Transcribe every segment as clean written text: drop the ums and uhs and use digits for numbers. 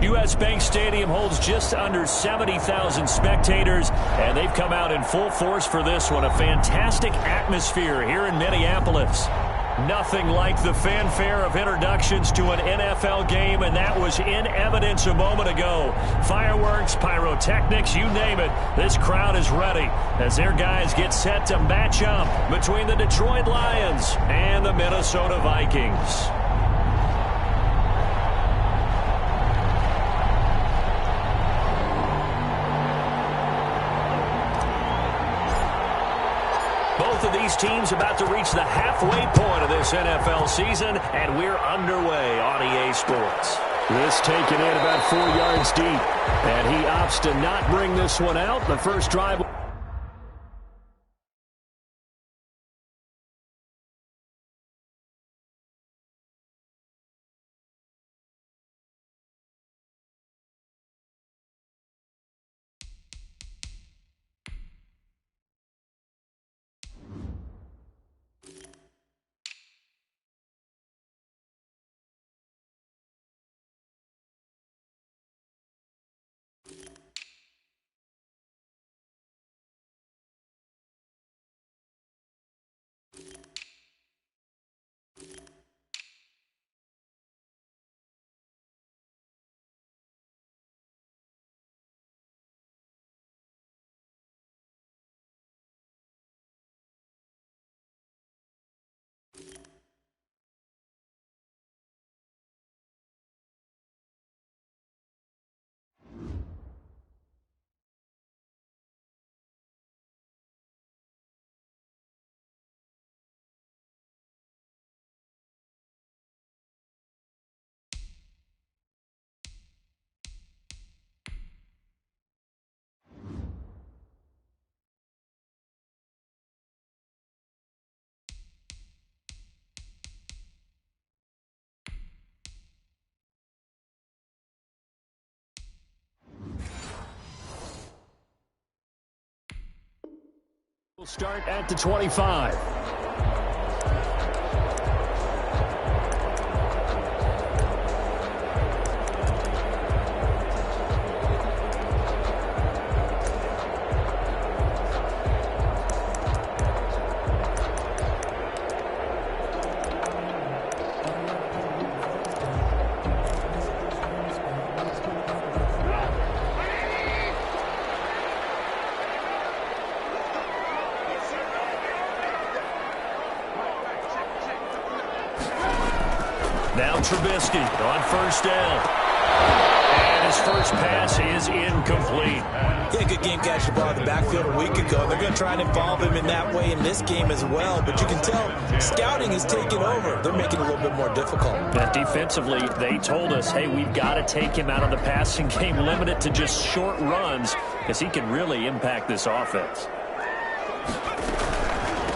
U.S. Bank Stadium holds just under 70,000 spectators, and they've come out in full force for this one. A fantastic atmosphere here in Minneapolis. Nothing like the fanfare of introductions to an NFL game, and that was in evidence a moment ago. Fireworks, pyrotechnics, you name it. This crowd is ready as their guys get set to match up between the Detroit Lions and the Minnesota Vikings. Both of these teams about to reach the halfway point of this NFL season, and we're underway on EA Sports. This taken in about 4 yards deep, and he opts to not bring this one out. The first drive. We'll start at the 25. Now Trubisky on first down. And his first pass is incomplete. Yeah, good game catch the ball in the backfield a week ago. They're going to try and involve him in that way in this game as well. But you can tell scouting is taking over. They're making it a little bit more difficult. But defensively, they told us, hey, we've got to take him out of the passing game, limit it to just short runs, because he can really impact this offense.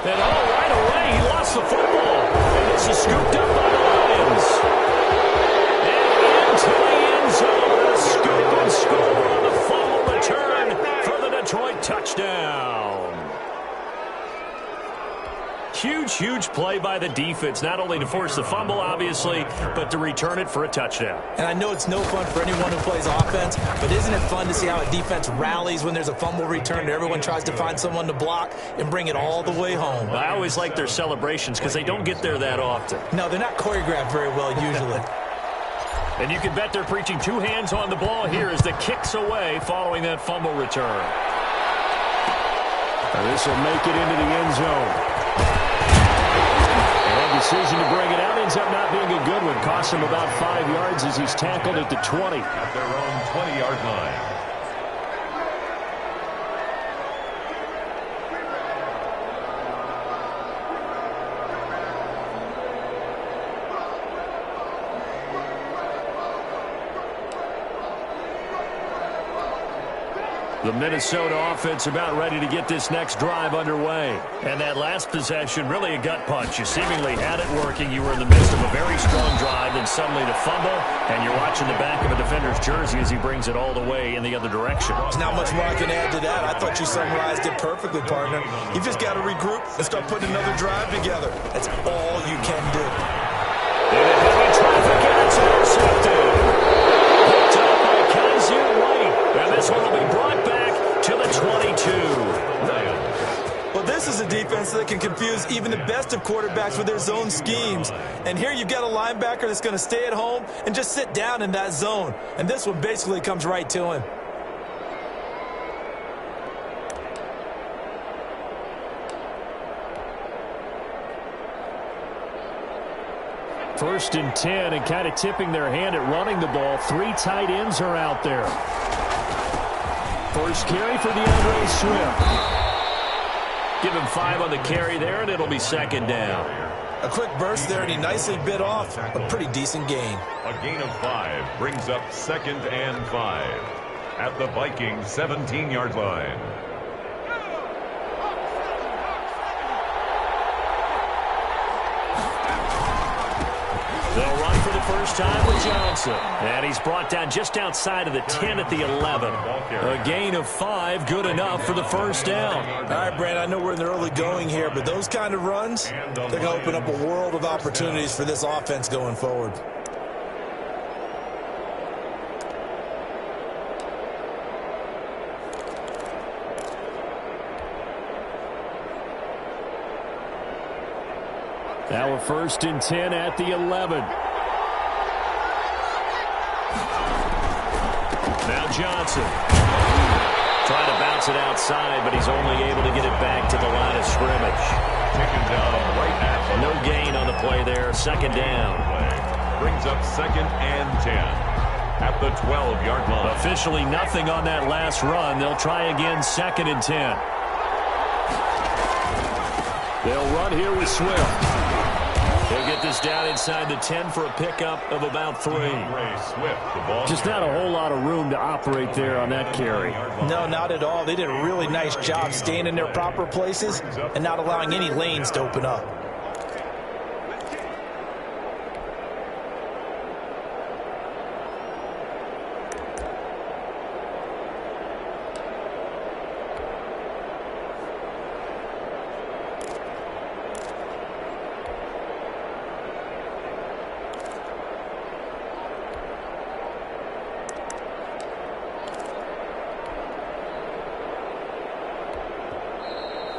And right away, he lost the football. And this is scooped up by the Lions. And into the end zone, a scoop and score on the fumble return for the Detroit touchdown. Huge play by the defense, not only to force the fumble, obviously, but to return it for a touchdown. And I know it's no fun for anyone who plays offense, but isn't it fun to see how a defense rallies when there's a fumble return and everyone tries to find someone to block and bring it all the way home? I always like their celebrations because they don't get there that often. No, they're not choreographed very well usually. And you can bet they're preaching two hands on the ball here as the kick's away following that fumble return. This will make it into the end zone. Decision to bring it out ends up not being a good one. Costs him about 5 yards as he's tackled at the 20. At their own 20-yard line. The Minnesota offense about ready to get this next drive underway. And that last possession, really a gut punch. You seemingly had it working. You were in the midst of a very strong drive, then suddenly the fumble, and you're watching the back of a defender's jersey as he brings it all the way in the other direction. There's not much more I can add to that. I thought you summarized it perfectly, partner. You just got to regroup and start putting another drive together. That's all you can do. In heavy traffic, and it's intercepted. Hooked up that can confuse even the best of quarterbacks with their zone schemes. And here you've got a linebacker that's going to stay at home and just sit down in that zone. And this one basically comes right to him. First and 10, and kind of tipping their hand at running the ball. 3 tight ends are out there. First carry for DeAndre Swift. Give him 5 on the carry there, and it'll be second down. A quick burst there, and he nicely bit off a pretty decent gain. A gain of 5 brings up second and 5 at the Vikings 17-yard line. They'll run for the first time with Johnson. And he's brought down just outside of the 10 at the 11. A gain of 5, good enough for the first down. All right, Brand, I know we're in the early going here, but those kind of runs, they're going to open up a world of opportunities for this offense going forward. Now we're first and 10 at the 11. Now Johnson. Trying to bounce it outside, but he's only able to get it back to the line of scrimmage. Taken down right at No gain on the play there. Second down. Brings up second and 10 at the 12-yard line. Officially nothing on that last run. They'll try again second and 10. They'll run here with Swift. They'll get this down inside the 10 for a pickup of about 3. Just not a whole lot of room to operate there on that carry. No, not at all. They did a really nice job staying in their proper places and not allowing any lanes to open up.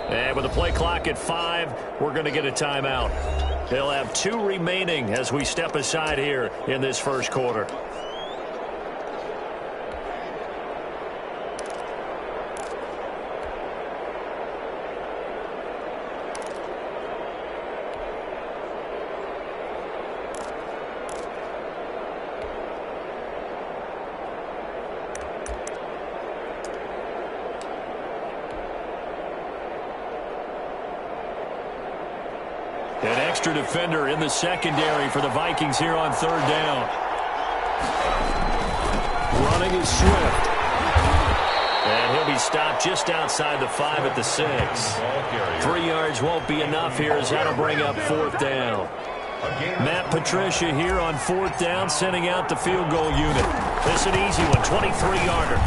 And with the play clock at 5, we're going to get a timeout. They'll have 2 remaining as we step aside here in this first quarter. An extra defender in the secondary for the Vikings here on third down. Running is Swift. And he'll be stopped just outside the 5 at the 6. 3 yards won't be enough here as that'll bring up fourth down. Matt Patricia here on fourth down, sending out the field goal unit. This is an easy one, 23-yarder.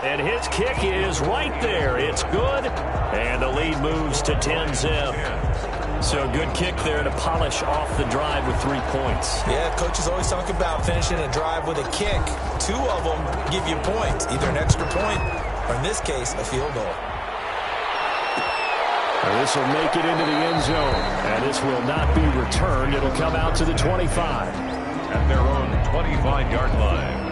And his kick is right there. It's good. And the lead moves to 10-zip. So a good kick there to polish off the drive with 3 points. Yeah, coaches always talk about finishing a drive with a kick. 2 of them give you points, either an extra point or, in this case, a field goal. And this will make it into the end zone. And this will not be returned. It'll come out to the 25. At their own 25-yard line.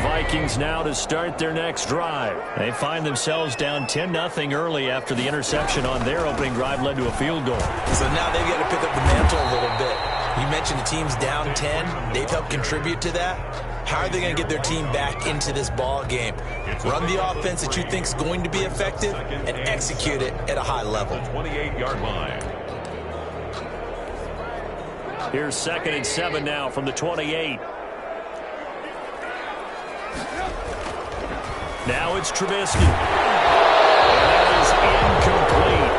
Vikings now to start their next drive. They find themselves down 10-0 early after the interception on their opening drive led to a field goal. So now they've got to pick up the mantle a little bit. You mentioned the team's down 10. They've helped contribute to that. How are they going to get their team back into this ball game? Run the offense that you think is going to be effective and execute it at a high level. 28-yard line. Here's 2nd and 7 now from the 28. Now it's Trubisky. And that is incomplete.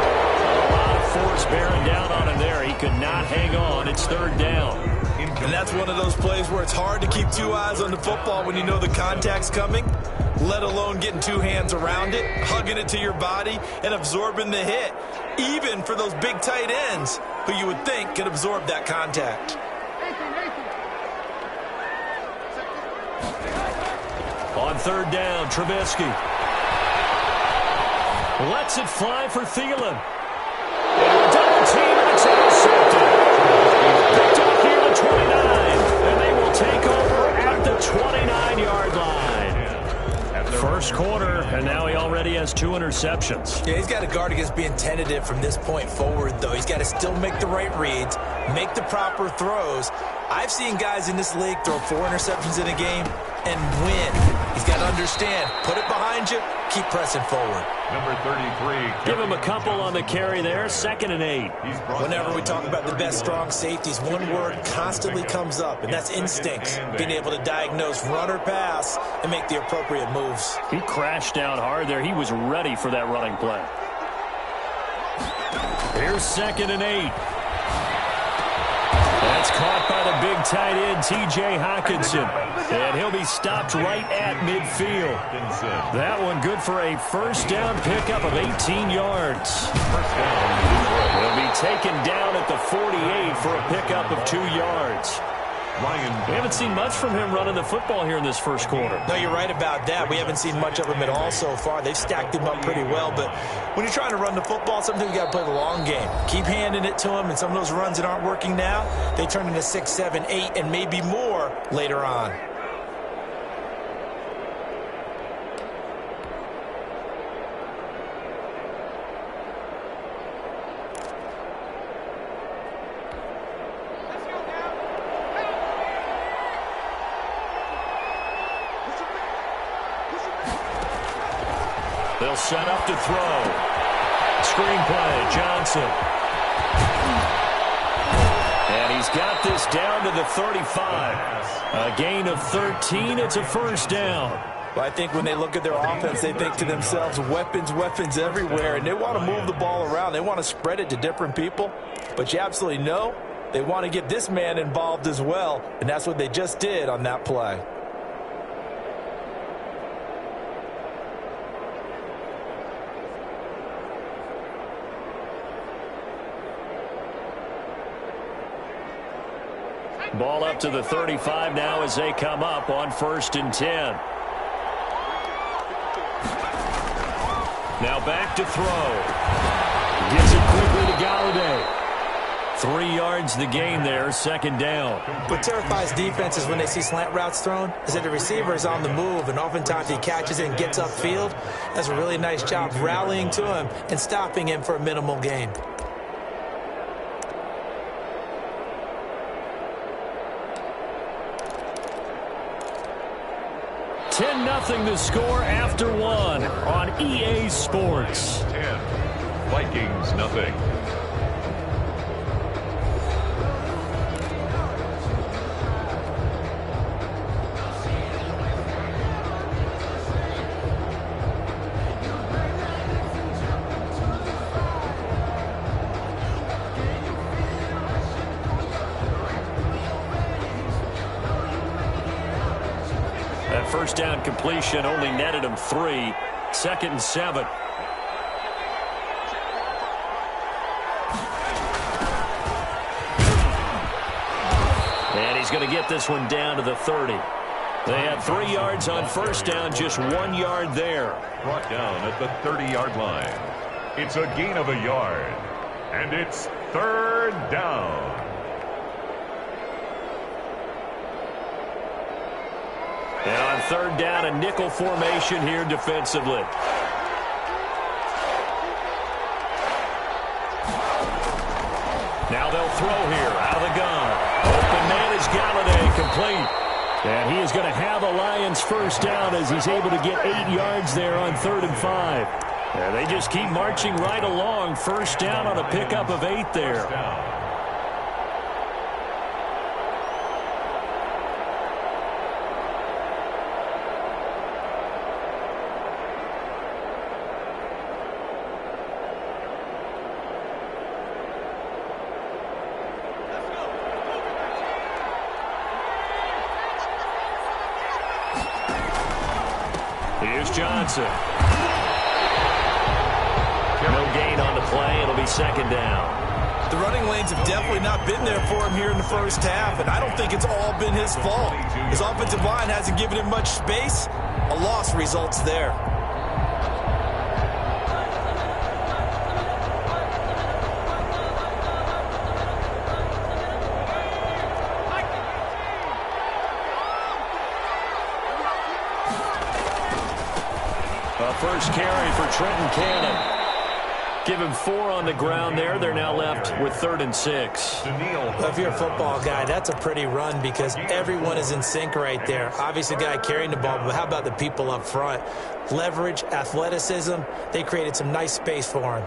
A lot of force bearing down on him there. He could not hang on. It's 3rd down. And that's one of those plays where it's hard to keep 2 eyes on the football when you know the contact's coming, let alone getting 2 hands around it, hugging it to your body, and absorbing the hit, even for those big tight ends who you would think could absorb that contact. third down. Trubisky lets it fly for Thielen. Double team, it's intercepted. Picked up near the 29, and they will take over at the 29-yard line. First quarter, and now he already has 2 interceptions. Yeah, he's got to guard against being tentative from this point forward, though. He's got to still make the right reads, make the proper throws. I've seen guys in this league throw 4 interceptions in a game and win. He's got to understand, put it behind you, keep pressing forward. Number 33. Give him a couple on the carry there, 2nd and 8. Whenever we talk about the best strong safeties, one word constantly comes up, and that's instincts. Being able to diagnose run or pass and make the appropriate moves. He crashed down hard there. He was ready for that running play. Here's 2nd and 8. That's caught by the big tight end, T.J. Hockenson. And he'll be stopped right at midfield. That one good for a first down pickup of 18 yards. He'll be taken down at the 48 for a pickup of 2 yards. We haven't seen much from him running the football here in this first quarter. No, you're right about that. We haven't seen much of him at all so far. They've stacked him up pretty well, but when you're trying to run the football, sometimes you got to play the long game. Keep handing it to him, and some of those runs that aren't working now, they turn into 6, 7, 8, and maybe more later on. They'll set up to throw. Screenplay, Johnson. And he's got this down to the 35. A gain of 13. It's a first down. Well, I think when they look at their offense, they think to themselves, weapons, weapons everywhere, and they want to move the ball around. They want to spread it to different people. But you absolutely know they want to get this man involved as well, and that's what they just did on that play. Ball up to the 35 now as they come up on 1st and 10. Now back to throw. Gets it quickly to Galladay. 3 yards the gain there, 2nd down. What terrifies defenses when they see slant routes thrown is that the receiver is on the move, and oftentimes he catches it and gets upfield. Does a really nice job rallying to him and stopping him for a minimal gain. 10-0 the score after 1 on EA Sports. 10. Vikings, nothing. First down completion only netted him 3. 2nd and 7. And he's going to get this one down to the 30. They had 3 yards on first down, just 1 yard there. Brought down at the 30-yard line. It's a gain of a yard. And it's 3rd down. And on 3rd down, a nickel formation here defensively. Now they'll throw here out of the gun. Open man is Galladay, complete. And he is going to have a Lions first down as he's able to get 8 yards there on 3rd and 5. And they just keep marching right along. First down on a pickup of 8 there. Here's Johnson. No gain on the play. It'll be 2nd down. The running lanes have definitely not been there for him here in the first half, and I don't think it's all been his fault. His offensive line hasn't given him much space, A loss results there. A first carry for Trenton Cannon. Give him 4 on the ground there. They're now left with 3rd and 6. If you're a football guy, that's a pretty run because everyone is in sync right there. Obviously, the guy carrying the ball, but how about the people up front? Leverage, athleticism, they created some nice space for him.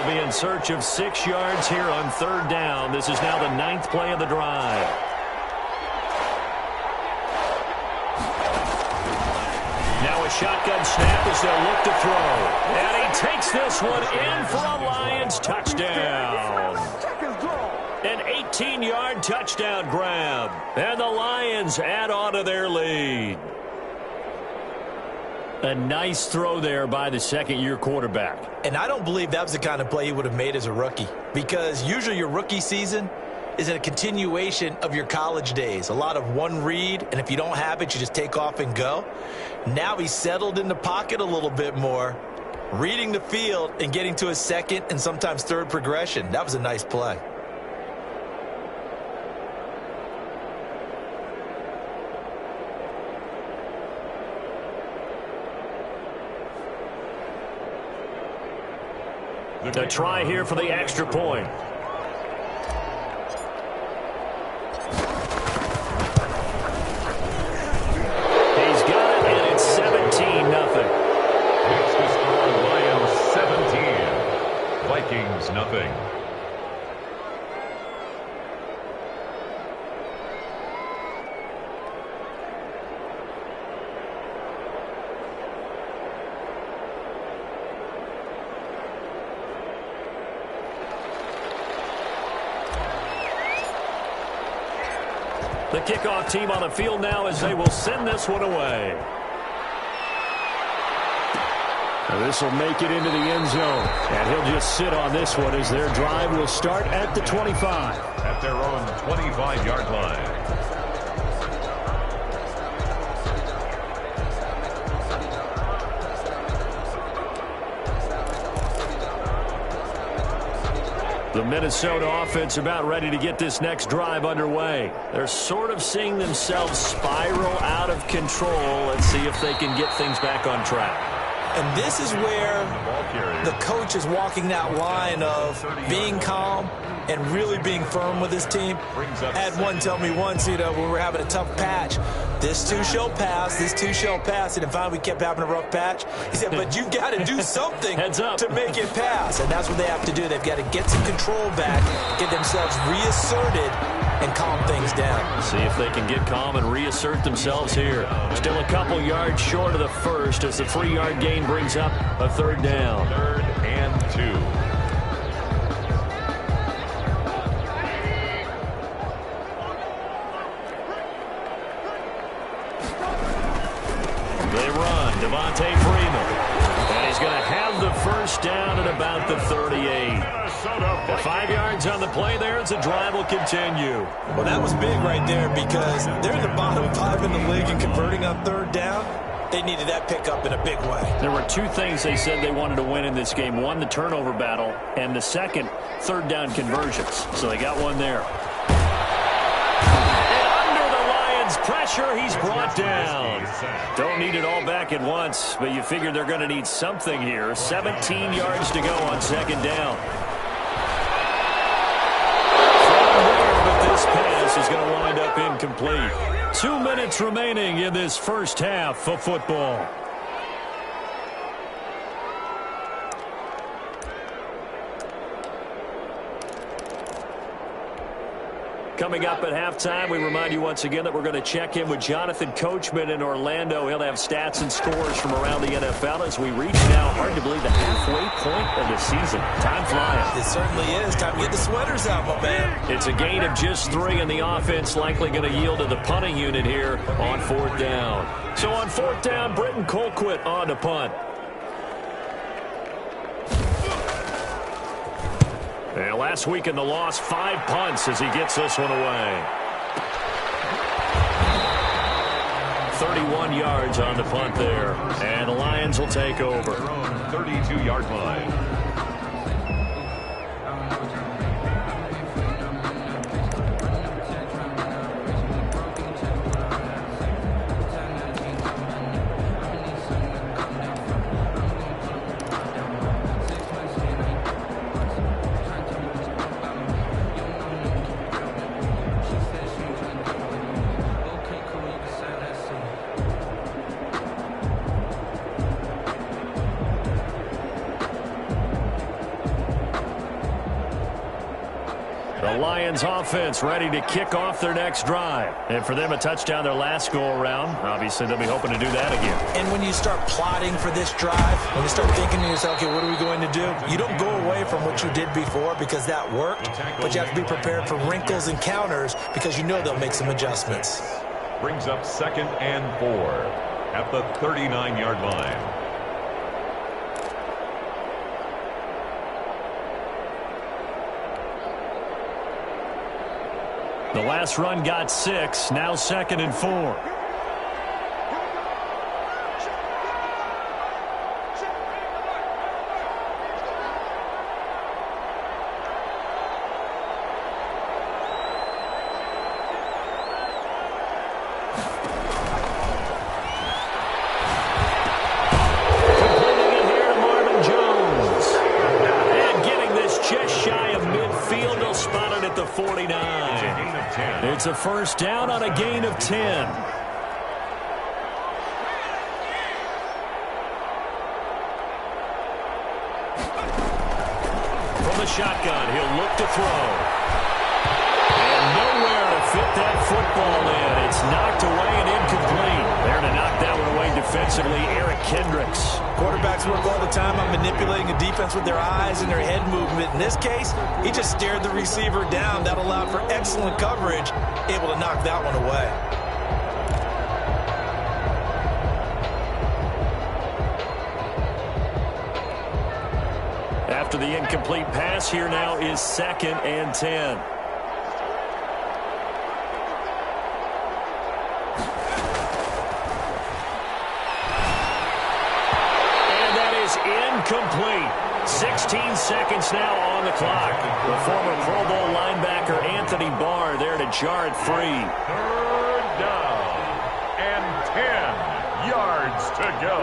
In search of 6 yards here on 3rd down. This is now the 9th play of the drive. Now a shotgun snap as they'll look to throw. And he takes this one in for a Lions touchdown. An 18-yard touchdown grab. And the Lions add on to their lead. A nice throw there by the second-year quarterback. And I don't believe that was the kind of play he would have made as a rookie, because usually your rookie season is a continuation of your college days. A lot of one read, and if you don't have it, you just take off and go. Now he's settled in the pocket a little bit more, reading the field and getting to his second and sometimes third progression. That was a nice play. A try here for the extra point. He's got it, and it's 17-0. Makes the score Lions 17, Vikings nothing. The kickoff team on the field now as they will send this one away. This will make it into the end zone. And he'll just sit on this one as their drive will start at the 25. At their own 25-yard line. The Minnesota offense about ready to get this next drive underway. They're sort of seeing themselves spiral out of control. Let's see if they can get things back on track. And this is where the coach is walking that line of being calm and really being firm with his team. I had one tell me once, when we were having a tough patch, this too shall pass, this too shall pass. And finally we kept having a rough patch. He said, but you've got to do something to make it pass. And that's what they have to do. They've got to get some control back, get themselves reasserted, and calm things down. See if they can get calm and reassert themselves here. Still a couple yards short of the first as the 3-yard gain brings up a 3rd down. 3rd and 2. Devontae Freeman. And he's going to have the first down at about the 38. 5 yards on the play there as the drive will continue. Well, that was big right there because they're in the bottom 5 in the league and converting on 3rd down. They needed that pickup in a big way. There were 2 things they said they wanted to win in this game. One, the turnover battle, and the second, 3rd down conversions. So they got one there. Pressure, he's brought down. Don't need it all back at once, but you figure they're going to need something here. 17 yards to go on 2nd down. From there, but this pass is going to wind up incomplete. 2 minutes remaining in this first half of football. coming up at halftime. We remind you once again that we're going to check in with Jonathan Coachman in Orlando. He'll have stats and scores from around the NFL as we reach now, hard to believe, the halfway point of the season. Time flying. It certainly is. Time to get the sweaters out, my man. It's a gain of just 3, and the offense likely going to yield to the punting unit here on 4th down. So on 4th down, Britton Colquitt on to punt. And last week in the loss, 5 punts as he gets this one away. 31 yards on the punt there. And the Lions will take over. Their own 32-yard line. Lions offense ready to kick off their next drive. And for them, a touchdown their last go-around. Obviously, they'll be hoping to do that again. And when you start plotting for this drive, when you start thinking to yourself, okay, what are we going to do? You don't go away from what you did before because that worked, but you have to be prepared for wrinkles and counters because you know they'll make some adjustments. Brings up 2nd and 4 at the 39-yard line. The last run got 6, now 2nd and 4. It's a first down on a gain of 10. From the shotgun, he'll look to throw. And nowhere to fit that football in. It's knocked away and incomplete. There to knock that one away defensively, Eric Kendricks. Quarterbacks work all the time on manipulating a defense with their eyes and their head movement. In this case, he just stared the receiver down. That allowed for excellent coverage, able to knock that one away. After the incomplete pass, here now is 2nd and 10. Incomplete. 16 seconds now on the clock. The former Pro Bowl linebacker Anthony Barr there to jar it free. 3rd down and 10 yards to go.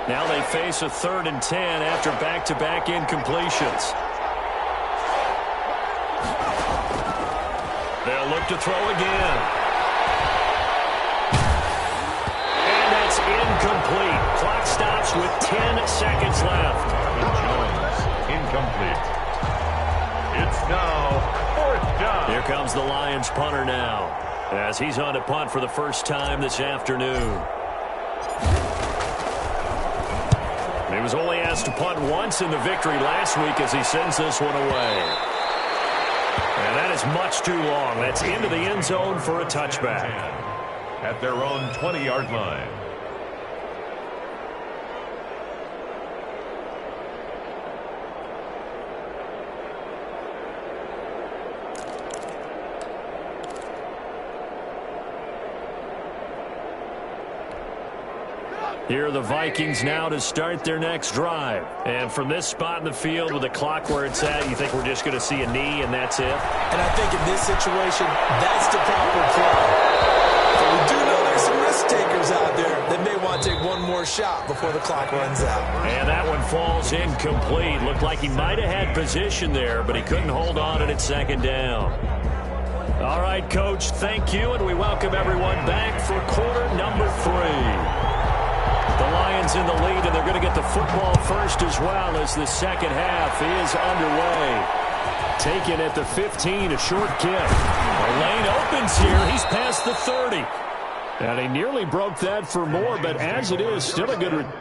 Now they face a 3rd and 10 after back-to-back incompletions. They'll look to throw again. Incomplete. Clock stops with 10 seconds left. Jones, incomplete. It's now 4th down. Here comes the Lions punter now, as he's on to punt for the first time this afternoon. He was only asked to punt once in the victory last week as he sends this one away. And that is much too long. That's into the end zone for a touchback. At their own 20-yard line. Here are the Vikings now to start their next drive. And from this spot in the field with the clock where it's at, you think we're just going to see a knee and that's it? And I think in this situation, that's the proper play. But we do know there's some risk takers out there that may want to take one more shot before the clock runs out. And that one falls incomplete. Looked like he might have had position there, but he couldn't hold on at 2nd down. All right, Coach, thank you, and we welcome everyone back for quarter number 3. The Lions in the lead, and they're going to get the football first as well as the second half is underway. Taken at the 15, a short kick. The lane opens here. He's past the 30. And he nearly broke that for more, but as it is, still a good return.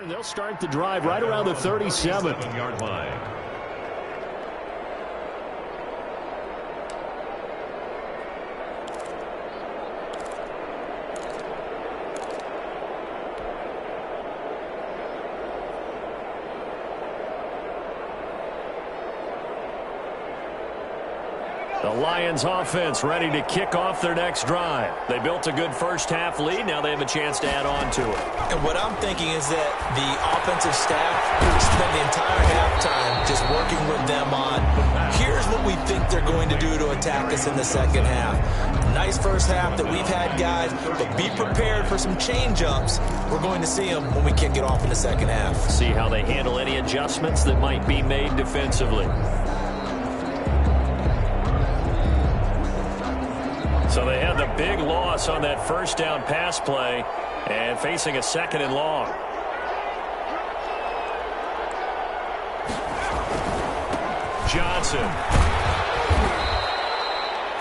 They'll start the drive right around the 37-yard line. The Lions offense ready to kick off their next drive. They built a good first-half lead. Now they have a chance to add on to it. And what I'm thinking is that the offensive staff spent the entire halftime just working with them on, here's what we think they're going to do to attack us in the second half. Nice first half that we've had, guys, but be prepared for some change-ups. We're going to see them when we kick it off in the second half. See how they handle any adjustments that might be made defensively. So they had the big loss on that first down pass play and facing a second and long. Johnson.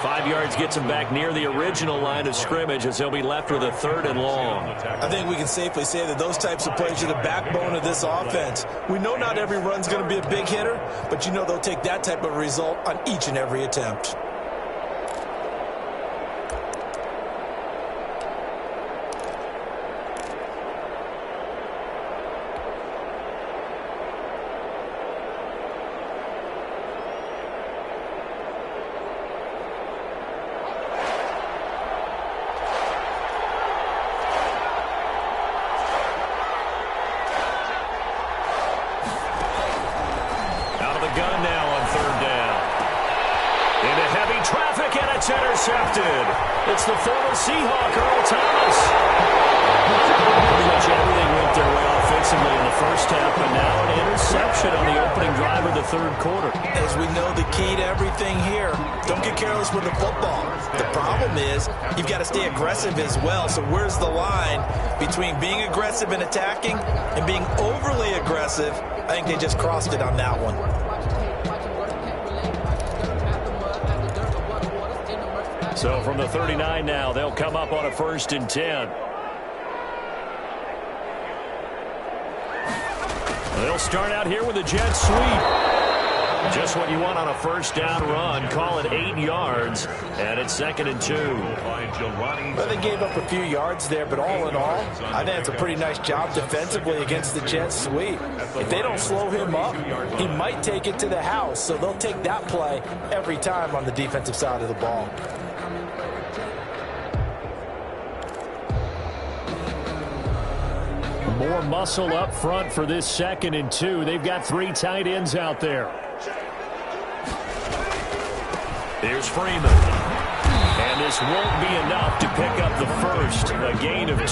5 yards gets him back near the original line of scrimmage as he'll be left with a third and long. I think we can safely say that those types of plays are the backbone of this offense. We know not every run's going to be a big hitter, but you know they'll take that type of result on each and every attempt. Intercepted. It's the former Seahawk, Earl Thomas. Pretty much everything went their way offensively in the first half, but now an interception on the opening drive of the third quarter. As we know, the key to everything here, don't get careless with the football. The problem is you've got to stay aggressive as well. So where's the line between being aggressive and attacking and being overly aggressive? I think they just crossed it on that one. So from the 39 now, they'll come up on a 1st and 10. They'll start out here with a jet sweep. Just what you want on a first down run. Call it 8 yards, and it's 2nd and 2. Well, they gave up a few yards there, but all in all, I think it's a pretty nice job defensively against the jet sweep. If they don't slow him up, he might take it to the house, so they'll take that play every time on the defensive side of the ball. More muscle up front for this 2nd and 2. They've got 3 tight ends out there. Here's Freeman. And this won't be enough to pick up the first. A gain of 2,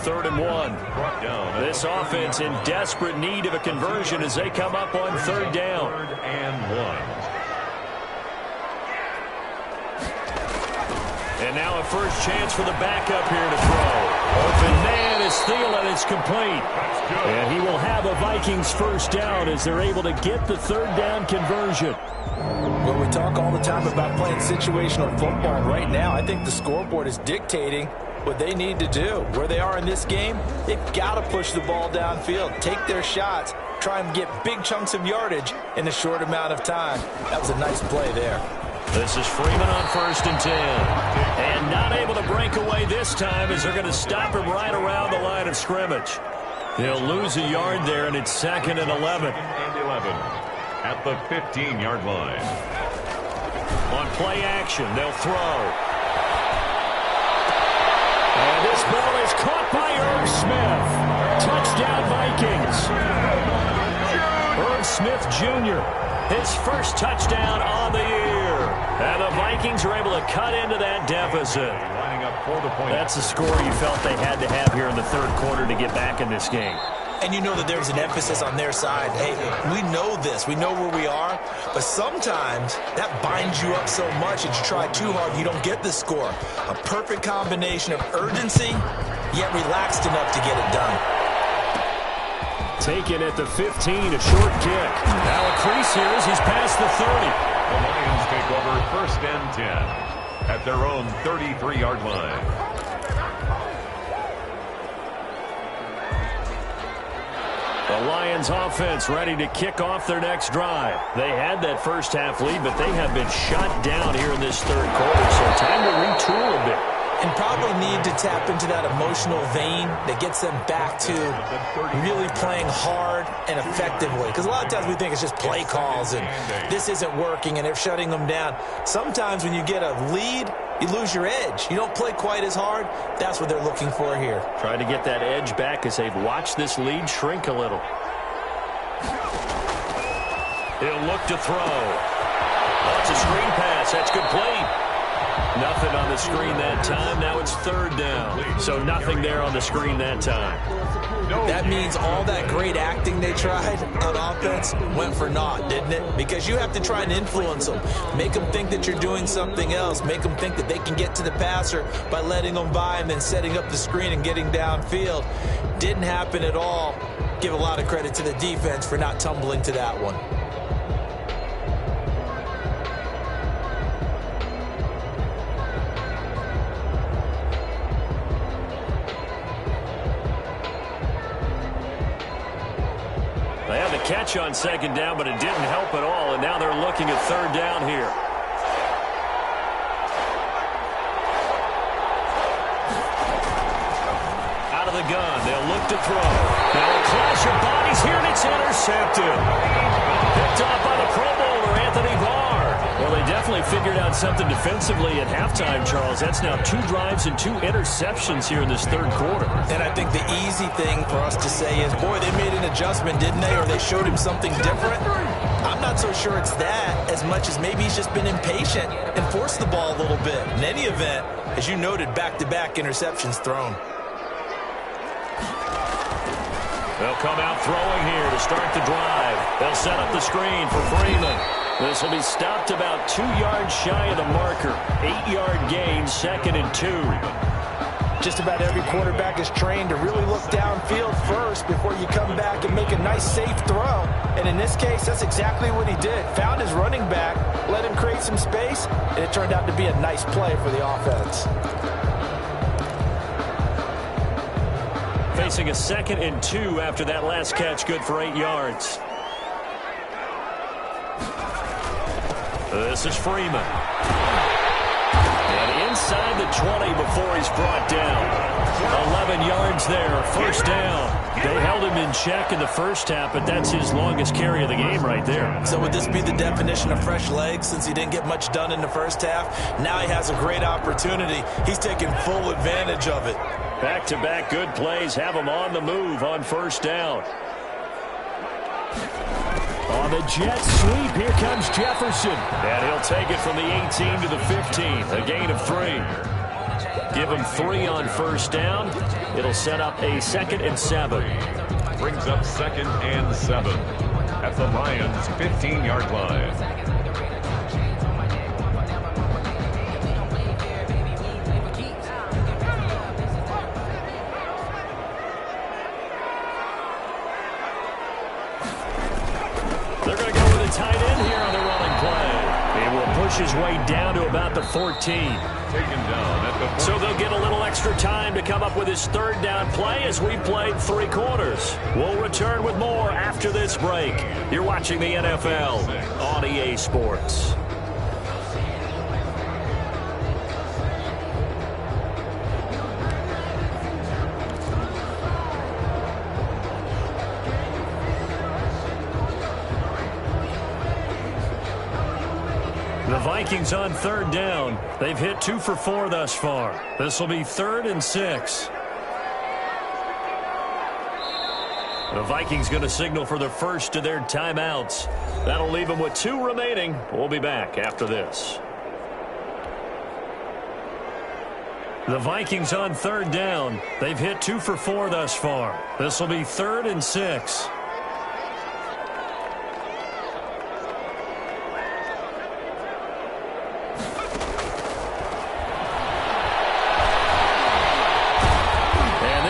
3rd and 1. This offense in desperate need of a conversion as they come up on 3rd down. 3rd and 1. And now a first chance for the backup here to throw. Open man is Thielen. It's complete. And he will have a Vikings first down as they're able to get the 3rd down conversion. Well, we talk all the time about playing situational football. Right now, I think the scoreboard is dictating what they need to do. Where they are in this game, they've got to push the ball downfield, take their shots, try and get big chunks of yardage in a short amount of time. That was a nice play there. This is Freeman on 1st and 10. And not able to break away this time as they're going to stop him right around the line of scrimmage. They'll lose a yard there, and it's 2nd and 11. At the 15-yard line. On play action, they'll throw. And this ball is caught by Irv Smith. Touchdown, Vikings. Irv Smith Jr., his first touchdown on the year. And the Vikings are able to cut into that deficit. That's the score you felt they had to have here in the third quarter to get back in this game. And you know that there's an emphasis on their side. Hey, we know this. We know where we are. But sometimes that binds you up so much that you try too hard, you don't get the score. A perfect combination of urgency, yet relaxed enough to get it done. Taken at the 15, a short kick. Now a crease here as he's past the 30. The Lions take over 1st and 10 at their own 33-yard line. The Lions offense ready to kick off their next drive. They had that first half lead, but they have been shut down here in this third quarter, so time to retool a bit. And probably need to tap into that emotional vein that gets them back to really playing hard and effectively. Because a lot of times we think it's just play calls and this isn't working and they're shutting them down. Sometimes when you get a lead, you lose your edge. You don't play quite as hard. That's what they're looking for here. Try to get that edge back as they've watched this lead shrink a little. He'll look to throw. That's a screen pass. That's complete. Nothing on the screen that time. Now it's 3rd down. So nothing there on the screen that time. That means all that great acting they tried on offense went for naught, didn't it? Because you have to try and influence them. Make them think that you're doing something else. Make them think that they can get to the passer by letting them by and then setting up the screen and getting downfield. Didn't happen at all. Give a lot of credit to the defense for not tumbling to that one. They had the catch on 2nd down, but it didn't help at all, and now they're looking at 3rd down here. Out of the gun, they'll look to throw. Now a clash of bodies here, and it's intercepted. Picked off by the Pro Bowler, Anthony Barr. Well, they definitely figured out something defensively at halftime, Charles. That's now 2 drives and 2 interceptions here in this third quarter. And I think the easy thing for us to say is, boy, they made an adjustment, didn't they? Or they showed him something different. I'm not so sure it's that as much as maybe he's just been impatient and forced the ball a little bit. In any event, as you noted, back-to-back interceptions thrown. They'll come out throwing here to start the drive. They'll set up the screen for Freeman. This will be stopped about 2 yards shy of the marker. 8-yard gain, 2nd and 2. Just about every quarterback is trained to really look downfield first before you come back and make a nice, safe throw. And in this case, that's exactly what he did. Found his running back, let him create some space, and it turned out to be a nice play for the offense. Facing a 2nd and 2 after that last catch, good for 8 yards. This is Freeman. And inside the 20 before he's brought down. 11 yards there, 1st down. They held him in check in the first half, but that's his longest carry of the game right there. So would this be the definition of fresh legs since he didn't get much done in the first half? Now he has a great opportunity. He's taking full advantage of it. Back-to-back good plays have him on the move on 1st down. On the jet sweep, here comes Jefferson. And he'll take it from the 18 to the 15, a gain of 3. Give him 3 on 1st down. It'll set up a 2nd and 7. Brings up 2nd and 7 at the Lions' 15-yard line. Tight end here on the running play. He will push his way down to about the 14. Taken down at the 14. So they'll get a little extra time to come up with his 3rd down play as we played 3 quarters. We'll return with more after this break. You're watching the NFL on EA Sports. The Vikings on third down. They've hit 2 for 4 thus far. This will be 3rd and 6. The Vikings going to signal for the first of their timeouts. That'll leave them with 2 remaining. We'll be back after this. The Vikings on third down. They've hit 2 for 4 thus far. This will be 3rd and 6.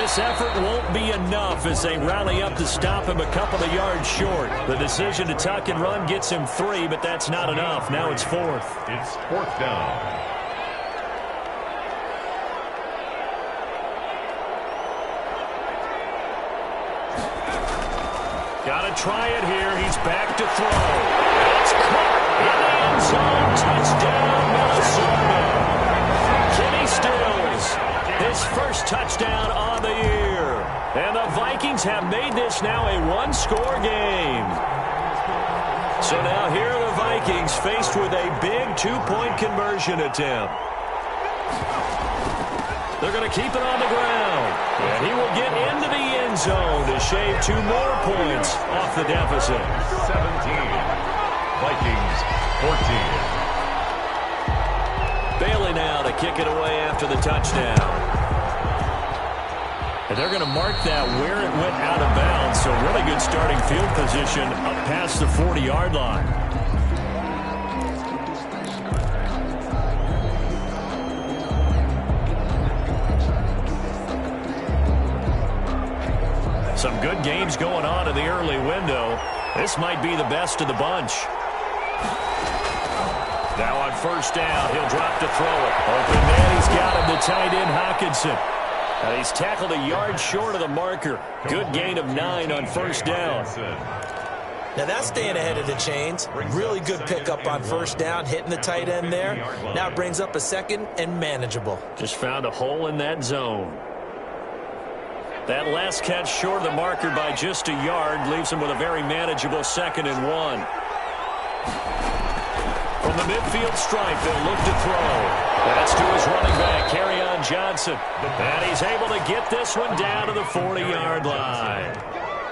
This effort won't be enough as they rally up to stop him a couple of yards short. The decision to tuck and run gets him 3, but that's not enough. Now it's 4th. It's 4th down. Got to try it here. He's back to throw. It's caught in the end zone. Touchdown, Minnesota. Kenny Stills, his first touchdown on the year. And the Vikings have made this now a 1-score game. So now here are the Vikings faced with a big 2-point conversion attempt. They're going to keep it on the ground. And he will get into the end zone to shave 2 more points off the deficit. 17. Vikings 14. Bailey now to kick it away after the touchdown. And they're going to mark that where it went out of bounds. So really good starting field position up past the 40-yard line. Some good games going on in the early window. This might be the best of the bunch. Now on first down, he'll drop to throw it. Open man, he's got him, the tight end Hockenson. And he's tackled a yard short of the marker. Good gain of 9 on first down. Now that's staying ahead of the chains. Really good pickup on first down, hitting the tight end there. Now it brings up a 2nd and manageable. Just found a hole in that zone. That last catch short of the marker by just a yard leaves him with a very manageable 2nd and 1. From the midfield stripe, they'll look to throw. That's to his running back, Kerryon Johnson. And he's able to get this one down to the 40-yard line.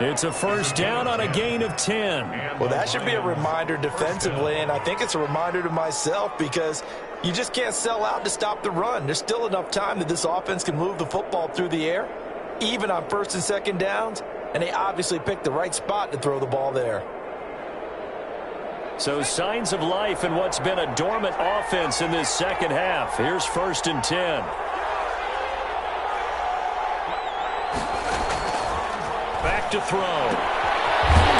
It's a first down on a gain of 10. Well, that should be a reminder defensively, and I think it's a reminder to myself because you just can't sell out to stop the run. There's still enough time that this offense can move the football through the air, even on 1st and 2nd downs, and they obviously picked the right spot to throw the ball there. So signs of life in what's been a dormant offense in this second half. Here's 1st and 10. Back to throw.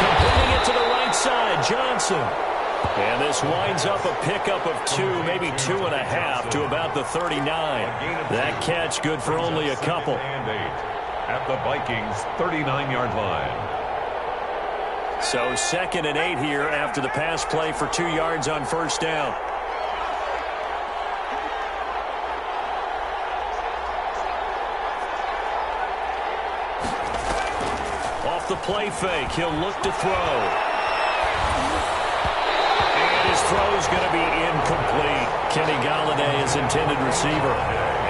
Completing it to the right side, Johnson. And this winds up a pickup of 2, maybe 2.5 to about the 39. That catch good for only a couple. At the Vikings 39-yard line. So 2nd and 8 here after the pass play for 2 yards on first down. Off the play fake, he'll look to throw. And his throw's going to be incomplete. Kenny Galladay is intended receiver.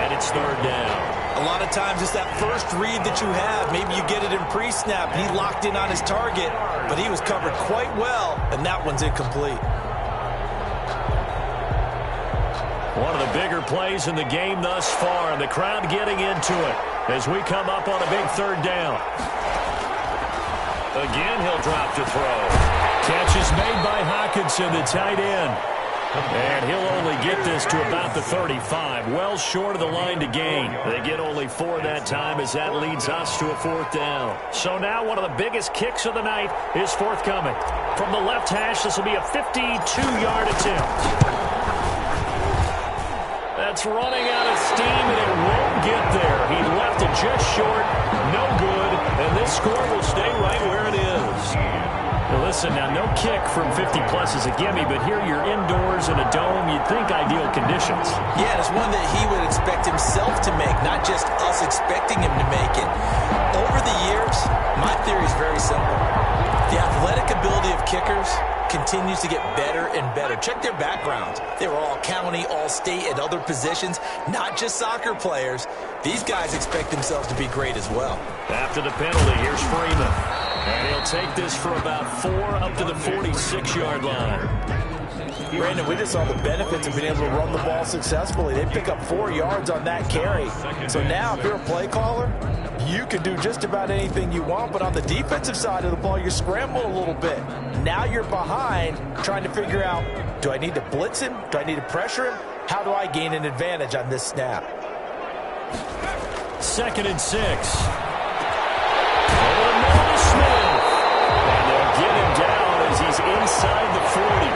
And it's 3rd down. A lot of times it's that first read that you have. Maybe you get it in pre-snap. He locked in on his target, but he was covered quite well, and that one's incomplete. One of the bigger plays in the game thus far, and the crowd getting into it as we come up on a big 3rd down. Again, he'll drop to throw. Catch is made by Hockenson, the tight end. And he'll only get this to about the 35, well short of the line to gain. They get only 4 that time as that leads us to a 4th down. So now one of the biggest kicks of the night is forthcoming. From the left hash, this will be a 52-yard attempt. That's running out of steam, and it won't get there. He left it just short, no good, and this score will stay right where it is. Well, listen, now no kick from 50-plus is a gimme, but here you're indoors in a dome. You'd think ideal conditions. Yeah, it's one that he would expect himself to make, not just us expecting him to make it. Over the years, my theory is very simple. The athletic ability of kickers continues to get better and better. Check their backgrounds. They were all county, all state, at other positions, not just soccer players. These guys expect themselves to be great as well. After the penalty, here's Freeman. And he'll take this for about 4 up to the 46-yard line. Brandon, we just saw the benefits of being able to run the ball successfully. They pick up 4 yards on that carry. So now if you're a play caller, you can do just about anything you want, but on the defensive side of the ball, you scramble a little bit. Now you're behind trying to figure out, do I need to blitz him? Do I need to pressure him? How do I gain an advantage on this snap? 2nd and 6. Over to Noah Smith. And they'll get him down as he's inside the 40.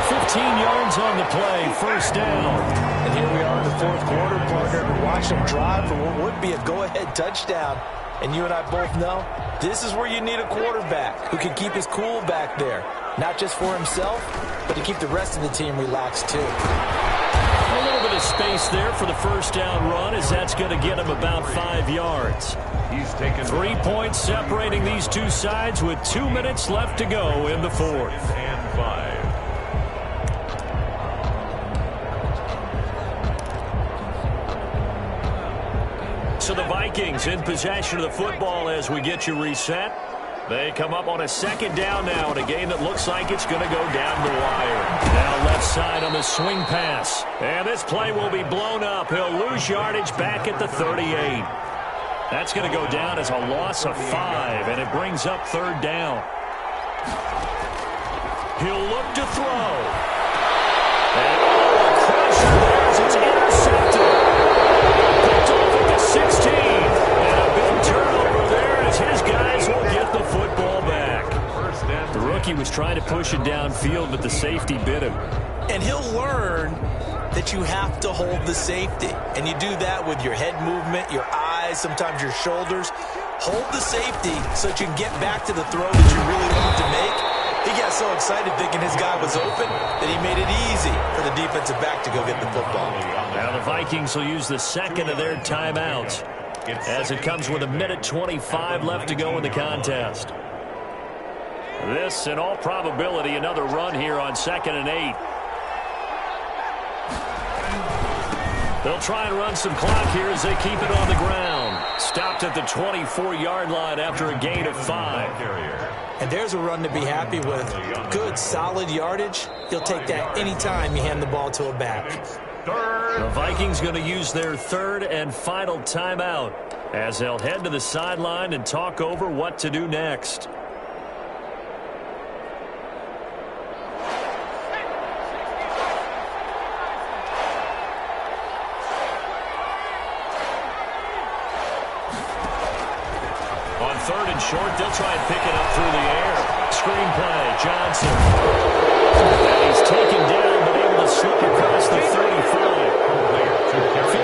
15 yards on the play, 1st down. And here we are in the 4th quarter, partner. Watch them drive for what would be a go-ahead touchdown. And you and I both know this is where you need a quarterback who can keep his cool back there. Not just for himself, but to keep the rest of the team relaxed too. A little bit of space there for the 1st down run, as that's going to get him about 5 yards. He's taken 3 points separating these two sides with 2 minutes left to go in the 4th. And 5. So the Vikings in possession of the football as we get you reset. They come up on a 2nd down now in a game that looks like it's going to go down the wire. Now left side on the swing pass. And this play will be blown up. He'll lose yardage back at the 38. That's going to go down as a loss of 5, and it brings up 3rd down. He'll look to throw. And a crusher there as it's intercepted. Picked off at the 16. And a big turnover there as his guys will get the football back. The rookie was trying to push it downfield, but the safety bit him. And he'll learn that you have to hold the safety. And you do that with your head movement, your eyes, sometimes your shoulders. Hold the safety so that you can get back to the throw that you really want to make. He got so excited thinking his guy was open that he made it easy for the defensive back to go get the football. Now the Vikings will use the 2nd of their timeouts as it comes with 1:25 left to go in the contest. This, in all probability, another run here on 2nd and 8. They'll try and run some clock here as they keep it on the ground. Stopped at the 24-yard line after a gain of 5. And there's a run to be happy with. Good, solid yardage. He'll take that anytime you hand the ball to a back. The Vikings going to use their 3rd and final timeout as they'll head to the sideline and talk over what to do next. On 3rd and short, they'll try and pick it up through the air. Screenplay, Johnson. And he's taken down, but able to slip across the 35.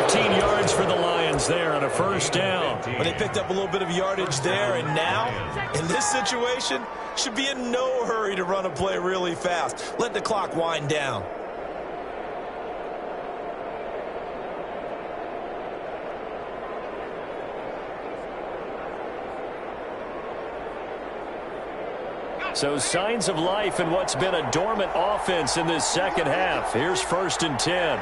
15 yards for the Lions there on a 1st down. But they picked up a little bit of yardage there, and now, in this situation, should be in no hurry to run a play really fast. Let the clock wind down. So signs of life in what's been a dormant offense in this 2nd half. Here's 1st and 10.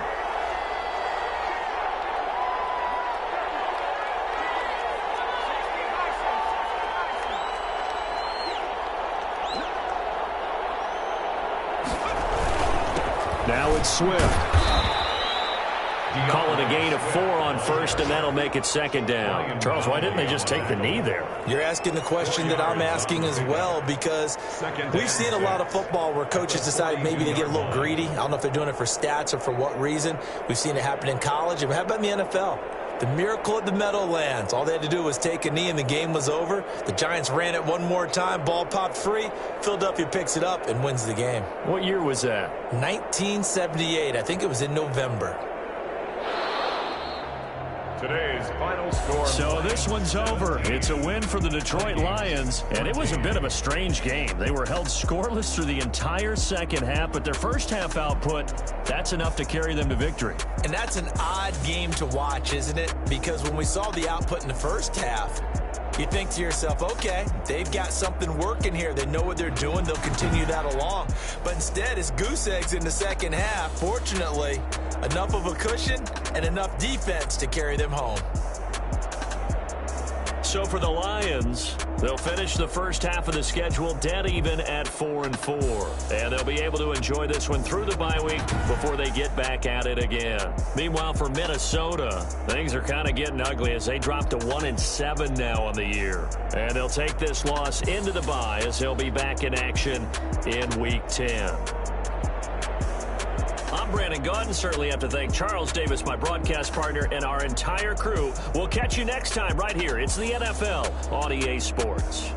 Now it's Swift. Call it a gain of 4 on 1st, and that'll make it 2nd down. Charles, why didn't they just take the knee there? You're asking the question that I'm asking as well, because we've seen a lot of football where coaches decide maybe to get a little greedy. I don't know if they're doing it for stats or for what reason. We've seen it happen in college. And how about in the NFL? The miracle at the Meadowlands. All they had to do was take a knee and the game was over. The Giants ran it one more time. Ball popped free. Philadelphia picks it up and wins the game. What year was that? 1978. I think it was in November. Today's final score. So this one's over. It's a win for the Detroit Lions, and it was a bit of a strange game. They were held scoreless through the entire 2nd half, but their 1st half output, that's enough to carry them to victory. And that's an odd game to watch, isn't it? Because when we saw the output in the 1st half, You think to yourself, okay, they've got something working here. They know what they're doing. They'll continue that along. But instead, it's goose eggs in the second half. Fortunately, enough of a cushion and enough defense to carry them home. So for the Lions, they'll finish the first half of the schedule dead even at 4-4. And they'll be able to enjoy this one through the bye week before they get back at it again. Meanwhile, for Minnesota, things are kind of getting ugly as they drop to 1-7 now on the year. And they'll take this loss into the bye as they'll be back in action in Week 10. I'm Brandon Gaudin. Certainly have to thank Charles Davis, my broadcast partner, and our entire crew. We'll catch you next time right here. It's the NFL on EA Sports.